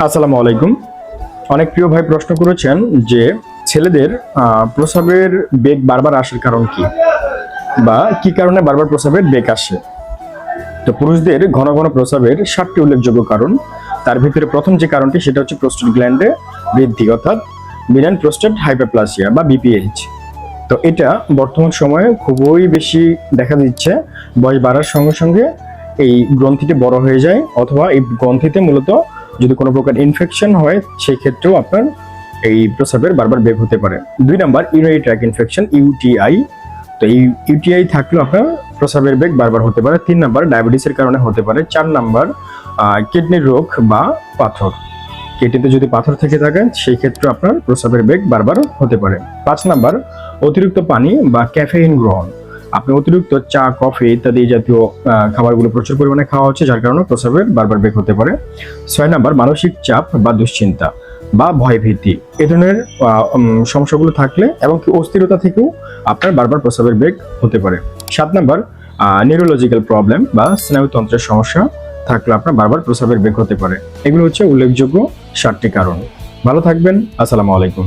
আসসালামু আলাইকুম। অনেক প্রিয় ভাই প্রশ্ন করেছেন যে ছেলেদের প্রস্রাবের বেগ বারবার আসার কারণ কি, বা কি কারণে বারবার প্রস্রাবের বেগ আসে। তো পুরুষদের ঘন ঘন প্রস্রাবের 7টি উল্লেখযোগ্য কারণ। তার ভিতরে প্রথম যে কারণটি সেটা হচ্ছে প্রোস্টেট গ্ল্যান্ডে বৃদ্ধি, অর্থাৎ বিনাইন প্রোস্টেট হাইপারপ্লাসিয়া বা বিপিএইচ। তো এটা বর্তমান সময়ে খুবই বেশি দেখা দিচ্ছে। বয়স বাড়ার সঙ্গে সঙ্গে এই গ্রন্থিটি বড় হয়ে যায়, অথবা এই গ্রন্থিতে মূলত যদি কোনো প্রকার ইনফেকশন হয় সেই ক্ষেত্রেও আপনার এই প্রস্রাবের বারবার বেগ হতে পারে। 2 number urinary tract infection, UTI. তো এই ইউটিআই থাকলেও আপনার প্রস্রাবের বেগ বারবার হতে পারে। 3 নাম্বার ডায়াবেটিসের কারণে হতে পারে। 4 নাম্বার কিডনির রোগ বা পাথর, কিডনিতে যদি পাথর থেকে থাকে সেই ক্ষেত্রে আপনার প্রস্রাবের বেগ বারবার হতে পারে। 5 নাম্বার অতিরিক্ত পানি বা ক্যাফেইন গ্রহণ। আপনি অতিরিক্ত চা, কফি ইত্যাদি জাতীয় খাবারগুলো প্রচুর পরিমাণে খাওয়া হচ্ছে, যার কারণে প্রস্রাবের বারবার বেগ হতে পারে। 6 নাম্বার মানসিক চাপ বা দুশ্চিন্তা বা ভয়ভীতি, এ ধরনের সমস্যাগুলো থাকলে এবং কি অস্থিরতা থেকেও আপনার বারবার প্রস্রাবের বেগ হতে পারে। 7 নাম্বার নিউরোলজিক্যাল প্রবলেম বা স্নায়ুতন্ত্রের সমস্যা থাকলে আপনার বারবার প্রস্রাবের বেগ হতে পারে। এগুলো হচ্ছে উল্লেখযোগ্য 7টি কারণ। ভালো থাকবেন। আসসালামু আলাইকুম।